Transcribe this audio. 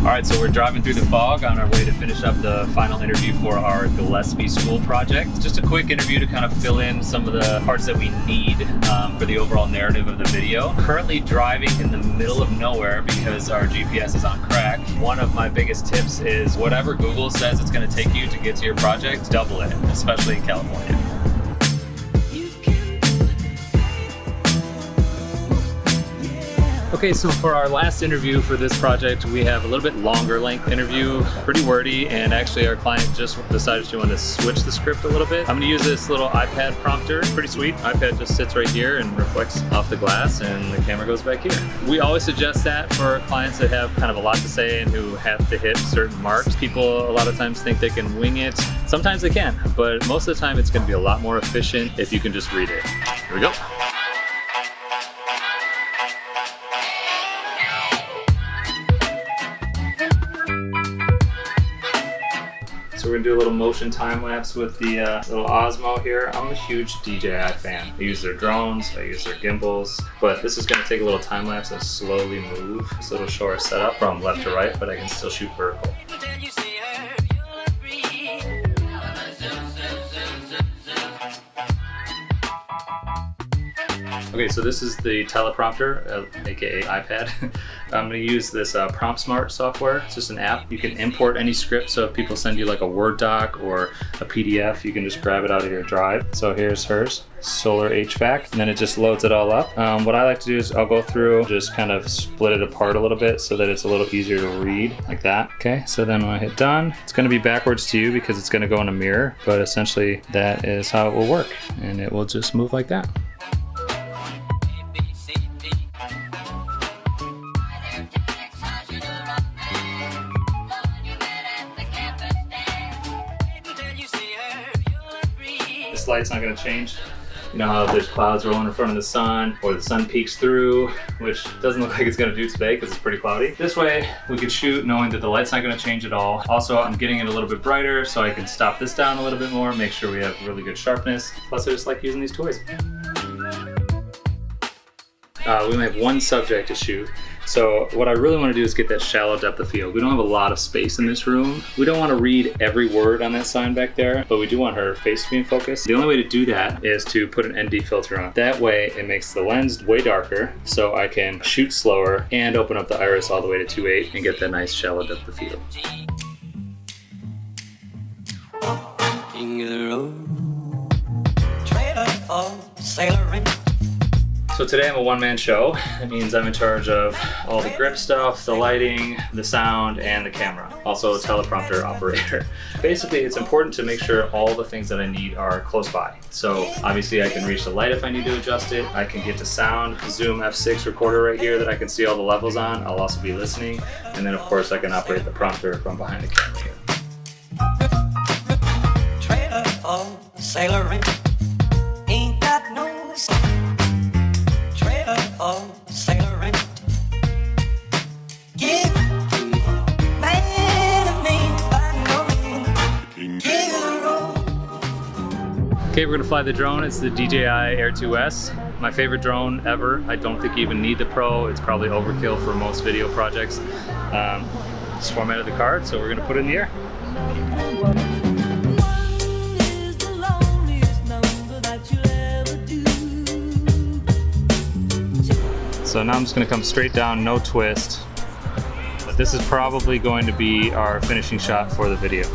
Alright, so we're driving through the fog on our way to finish up the final interview for our Gillispie School project. Just a quick interview to kind of fill in some of the parts that we need for the overall narrative of the video. Currently driving in the middle of nowhere because our GPS is on crack. One of my biggest tips is whatever Google says it's going to take you to get to your project, double it, especially in California. Okay, so for our last interview for this project, we have a little bit longer length interview, pretty wordy, and actually our client just decided she wanted to switch the script a little bit. I'm gonna use this little iPad prompter, pretty sweet. iPad just sits right here and reflects off the glass and the camera goes back here. We always suggest that for clients that have kind of a lot to say and who have to hit certain marks. People a lot of times think they can wing it. Sometimes they can, but most of the time it's gonna be a lot more efficient if you can just read it. Here we go. So we're gonna do a little motion time lapse with the little Osmo here. I'm a huge DJI fan. I use their drones, I use their gimbals, but this is gonna take a little time lapse and slowly move. So it'll show our setup from left to right, but I can still shoot vertical. Okay, so this is the teleprompter, aka iPad. I'm going to use this PromptSmart software. It's just an app. You can import any script, so if people send you like a Word doc or a PDF, you can just grab it out of your drive. So here's hers, solar HVAC, and then it just loads it all up. What I like to do is I'll go through, just kind of split it apart a little bit so that it's a little easier to read, like that. Okay, so then when I hit done, it's going to be backwards to you because it's going to go in a mirror, but essentially that is how it will work, and it will just move like that. This light's not going to change. You know how there's clouds rolling in front of the sun, or the sun peeks through, which doesn't look like it's going to do today because it's pretty cloudy. This way we could shoot knowing that the light's not going to change at all. Also, I'm getting it a little bit brighter so I can stop this down a little bit more, make sure we have really good sharpness. Plus I just like using these toys. We only have one subject to shoot. So what I really want to do is get that shallow depth of field. We don't have a lot of space in this room. We don't want to read every word on that sign back there, but we do want her face to be in focus. The only way to do that is to put an ND filter on. That way it makes the lens way darker so I can shoot slower and open up the iris all the way to 2.8 and get that nice shallow depth of field. So today I'm a one-man show. That means I'm in charge of all the grip stuff, the lighting, the sound, and the camera. Also a teleprompter operator. Basically, it's important to make sure all the things that I need are close by. So obviously I can reach the light if I need to adjust it. I can get to sound, Zoom F6 recorder right here that I can see all the levels on. I'll also be listening. And then of course I can operate the prompter from behind the camera here. Trailer for sailoring. Ain't that no Okay, we're gonna fly the drone. It's the DJI Air 2S. My favorite drone ever. I don't think you even need the Pro. It's probably overkill for most video projects. Just formatted the card, so we're gonna put it in the air. So now I'm just gonna come straight down, no twist. But this is probably going to be our finishing shot for the video.